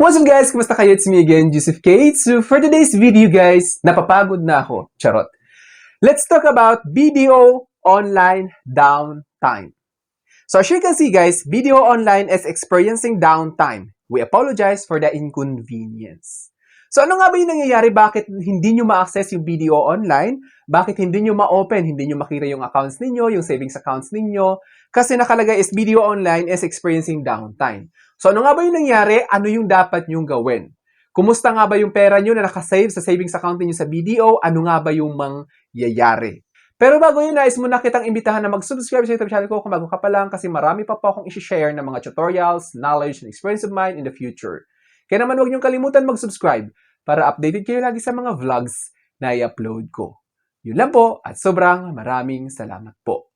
What's up guys? Kumusta kayo? It's me again, Joseph Kate. So for today's video guys, napapagod na ako. Charot. Let's talk about video online downtime. So as you can see guys, video online is experiencing downtime. We apologize for the inconvenience. So ano nga ba yung nangyayari? Bakit hindi nyo ma-access yung video online? Bakit hindi nyo ma-open? Hindi nyo makita yung accounts ninyo, yung savings accounts ninyo? Kasi nakalagay is video online is experiencing downtime. So ano nga ba yung nangyari? Ano yung dapat nyong gawin? Kumusta nga ba yung pera nyo na nakasave sa savings account niyo sa BDO? Ano nga ba yung mangyayari? Pero bago yun, nais mo na kitang imbitahan na mag-subscribe sa YouTube channel ko kung bago ka pa lang kasi marami pa po akong isi-share ng mga tutorials, knowledge, and experience of mine in the future. Kaya naman huwag niyong kalimutan mag-subscribe para updated kayo lagi sa mga vlogs na i-upload ko. Yun lang po at sobrang maraming salamat po.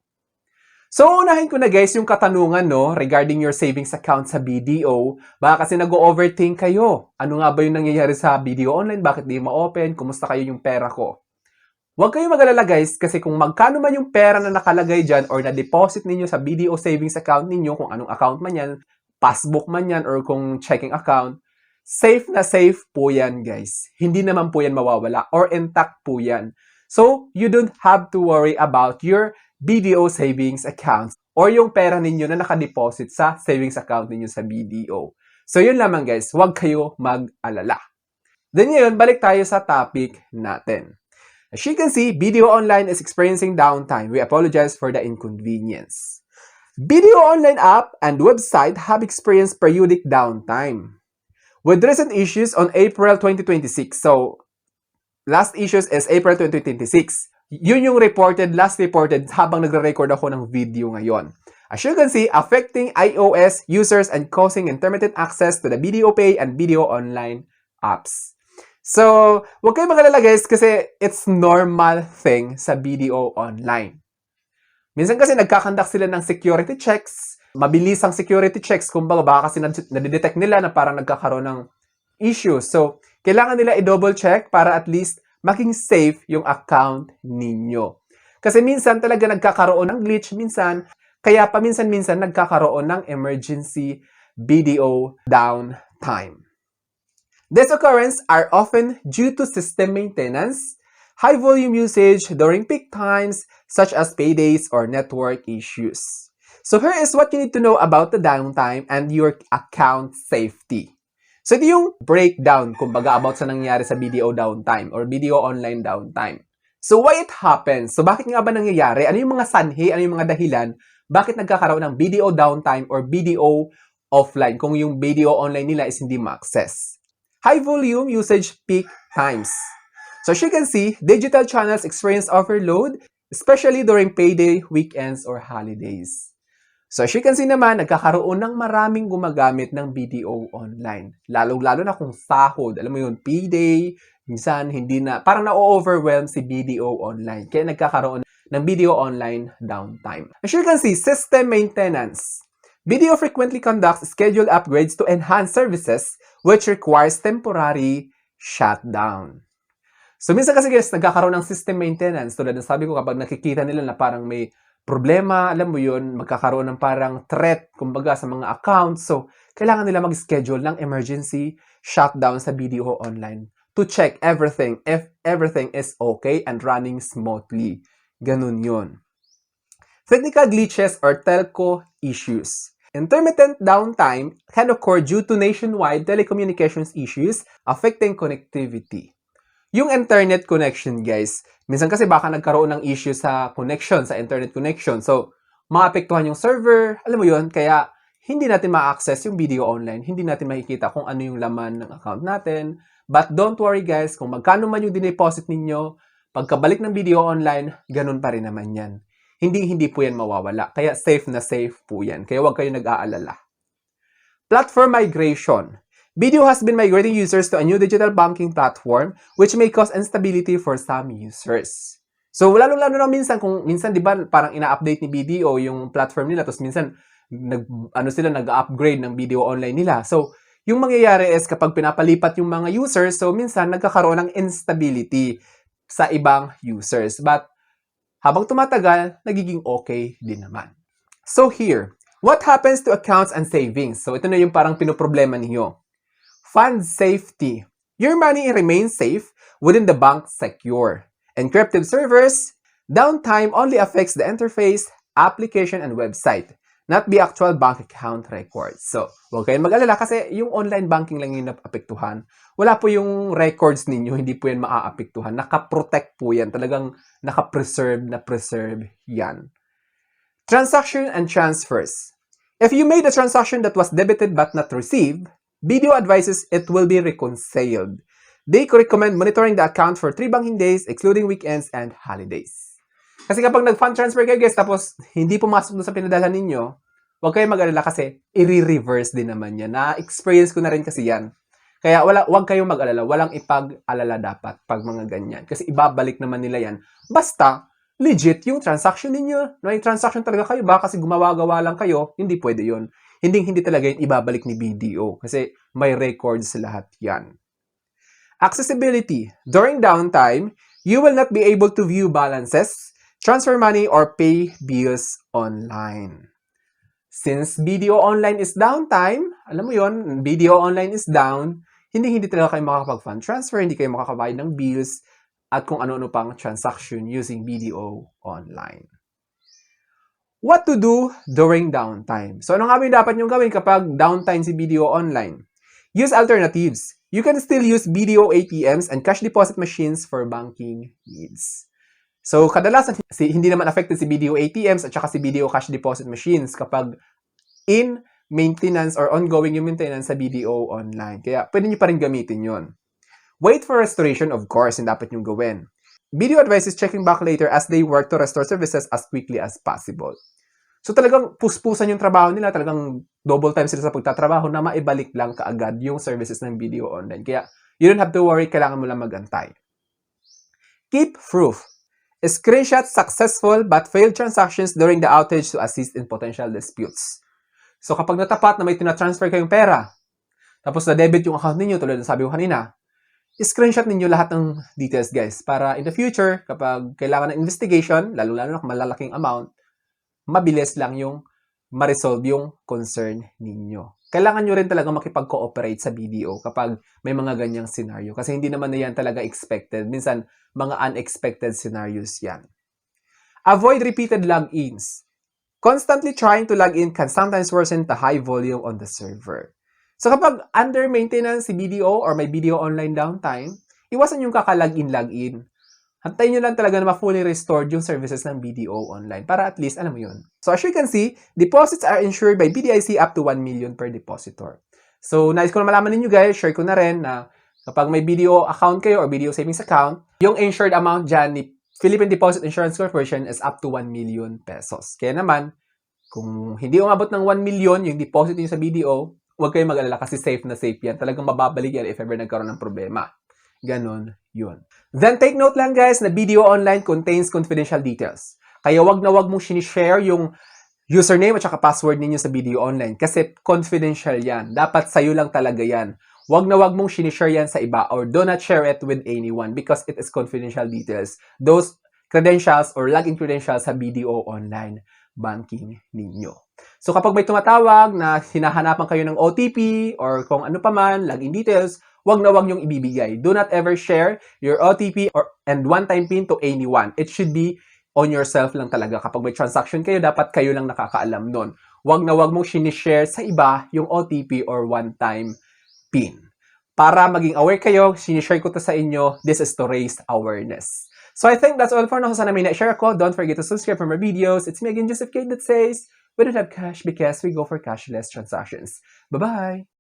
So, unahin ko na guys yung katanungan regarding your savings account sa BDO. Baka kasi nag-overthink kayo. Ano nga ba yung nangyayari sa BDO online? Bakit di ma-open? Kumusta kayo yung pera ko? Huwag kayong mag-alala guys kasi kung magkano man yung pera na nakalagay dyan or na-deposit ninyo sa BDO savings account ninyo, kung anong account man yan, passbook man yan or kung checking account, safe na safe po yan guys. Hindi naman po yan mawawala or intact po yan. So, you don't have to worry about your BDO savings accounts or yung pera ninyo na nakadeposit sa savings account ninyo sa BDO. So, yun lamang guys. Huwag kayo mag-alala. Then ngayon, balik tayo sa topic natin. As you can see, BDO Online is experiencing downtime. We apologize for the inconvenience. BDO Online app and website have experienced periodic downtime. With recent issues on April 2026. So, last issues is April 2026. Yun yung last reported habang nagre-record ako ng video ngayon. As you can see, affecting iOS users and causing intermittent access to the BDO Pay and BDO Online apps. So, huwag kayo mag-alala guys kasi it's normal thing sa BDO Online. Minsan kasi nagkakandak sila ng security checks, mabilis ang security checks, kumbaga baka kasi nadidetect nila na parang nagkakaroon ng issues. So, kailangan nila i-double check para at least maging safe yung account ninyo. Kasi minsan talaga nagkakaroon ng glitch, kaya paminsan-minsan nagkakaroon ng emergency BDO downtime. These occurrences are often due to system maintenance, high volume usage during peak times, such as paydays or network issues. So here is what you need to know about the downtime and your account safety. So, ito yung breakdown, kumbaga, about sa nangyayari sa BDO downtime or BDO online downtime. So, why it happens? So, bakit nga ba nangyayari? Ano yung mga sanhi? Ano yung mga dahilan? Bakit nagkakaroon ng BDO downtime or BDO offline kung yung BDO online nila is hindi ma-access? High volume usage peak times. So, as you can see, digital channels experience overload, especially during payday, weekends, or holidays. So, as you can see naman, nagkakaroon ng maraming gumagamit ng BDO online. Lalo-lalo na kung sahod. Alam mo yun, payday, minsan hindi na, parang na-overwhelm si BDO online. Kaya nagkakaroon ng BDO online downtime. As you can see, system maintenance. BDO frequently conducts scheduled upgrades to enhance services which requires temporary shutdown. So, minsan kasi guys, nagkakaroon ng system maintenance. Tulad ng sabi ko, kapag nakikita nila na parang may problema, alam mo yun, magkakaroon ng parang threat, kumbaga, sa mga accounts. So, kailangan nila mag-schedule ng emergency shutdown sa BDO online to check everything, if everything is okay and running smoothly. Ganun yun. Technical glitches or telco issues. Intermittent downtime can occur due to nationwide telecommunications issues affecting connectivity. Yung internet connection, guys, minsan kasi baka nagkaroon ng issue sa connection, sa internet connection. So, maapektuhan yung server, alam mo yun, kaya hindi natin ma-access yung video online, hindi natin makikita kung ano yung laman ng account natin. But don't worry guys, kung magkano man yung dineposit ninyo, pagkabalik ng video online, ganun pa rin naman yan. Hindi po yan mawawala. Kaya safe na safe po yan. Kaya huwag kayo nag-aalala. Platform migration. BDO has been migrating users to a new digital banking platform which may cause instability for some users. So, lalo-lalo na minsan, di ba, parang ina-update ni BDO yung platform nila, tapos minsan, nag-upgrade ng BDO online nila. So, yung mangyayari is kapag pinapalipat yung mga users, so minsan, nagkakaroon ng instability sa ibang users. But, habang tumatagal, nagiging okay din naman. So, here, what happens to accounts and savings? So, ito na yung parang pinoproblema niyo. Fund safety. Your money remains safe within the bank secure. Encrypted servers, downtime only affects the interface, application, and website, not the actual bank account records. So, huwag kayong mag-alala kasi yung online banking lang yung naapektuhan. Wala po yung records ninyo, hindi po yan maaapektuhan. Nakaprotect po yan. Talagang nakapreserve yan. Transaction and transfers. If you made a transaction that was debited but not received, BDO advises it will be reconciled. They recommend monitoring the account for 3 banking days, excluding weekends and holidays. Kasi kapag nag-fund transfer kayo guys, tapos hindi pumasok doon sa pinadalhan ninyo, huwag kayong mag-alala kasi i-reverse din naman yan. Na-experience ko na rin kasi yan. Kaya huwag kayong mag-alala. Walang ipag-alala dapat pag mga ganyan. Kasi ibabalik naman nila yan. Basta, legit yung transaction ninyo. May transaction talaga kayo ba? Kasi gumawa-gawa lang kayo. Hindi pwede yun. Hindi talaga yung ibabalik ni BDO. Kasi may records lahat yan. Accessibility. During downtime, you will not be able to view balances, transfer money, or pay bills online. Since BDO Online is downtime, alam mo yon, BDO Online is down, hindi talaga kayo makakapag-fund transfer, hindi kayo makakabayad ng bills, at kung ano-ano pang transaction using BDO Online. What to do during downtime? So, ano nga ba yung dapat nyo gawin kapag downtime si BDO Online? Use alternatives. You can still use BDO ATMs and cash deposit machines for banking needs. So, kadalasan, hindi naman affected si BDO ATMs at saka si BDO cash deposit machines kapag in maintenance or ongoing yung maintenance sa BDO Online. Kaya, pwede nyo pa rin gamitin yon. Wait for restoration, of course, yung dapat nyo gawin. BDO advises checking back later as they work to restore services as quickly as possible. So, talagang puspusan yung trabaho nila. Talagang double time sila sa pagtatrabaho na maibalik lang kaagad yung services ng BDO Online. Kaya, you don't have to worry. Kailangan mo lang magantay. Keep proof. Screenshot successful but failed transactions during the outage to assist in potential disputes. So, kapag natapat na may tinatransfer kayong pera, tapos na-debit yung account ninyo, tulad ng sabi ko kanina, screenshot ninyo lahat ng details, guys. Para in the future, kapag kailangan ng investigation, lalo-lalo na kung malalaking amount, mabilis lang yung ma-resolve yung concern ninyo. Kailangan nyo rin talaga makipag-cooperate sa BDO kapag may mga ganyang scenario. Kasi hindi naman na yan talaga expected. Minsan, mga unexpected scenarios yan. Avoid repeated logins. Constantly trying to log in can sometimes worsen the high volume on the server. So kapag under maintenance si BDO or may BDO online downtime, iwasan yung kaka-login. Hantayin nyo lang talaga na ma-fully restored yung services ng BDO Online para at least, alam mo yun. So as you can see, deposits are insured by BDIC up to 1 million per depositor. So nais ko na malaman ninyo guys, share ko na rin na kapag may BDO account kayo or BDO savings account, yung insured amount dyan ni Philippine Deposit Insurance Corporation is up to 1 million pesos. Kaya naman, kung hindi umabot ng 1 million yung deposit niyo sa BDO, huwag kayong mag-alala kasi safe na safe yan. Talagang mababalik yan if ever nagkaroon ng problema. Ganon yun. Then take note lang guys na BDO Online contains confidential details. Kaya wag na wag mong sinishare yung username at saka password ninyo sa BDO Online kasi confidential yan. Dapat sa'yo lang talaga yan. Wag na wag mong sinishare yan sa iba or do not share it with anyone because it is confidential details. Those credentials or login credentials sa BDO Online banking ninyo. So kapag may tumatawag na hinahanapan kayo ng OTP or kung ano pa man, login details, wag na wag yung ibibigay. Do not ever share your OTP and one-time PIN to anyone. It should be on yourself lang talaga. Kapag may transaction kayo, dapat kayo lang nakakaalam nun. Wag na wag mong sinishare sa iba yung OTP or one-time PIN. Para maging aware kayo, sinishare ko to sa inyo. This is to raise awareness. So I think that's all for now. Sana may na-share ako. Don't forget to subscribe for more videos. It's me again, Joseph K. that says, we don't have cash because we go for cashless transactions. Bye-bye!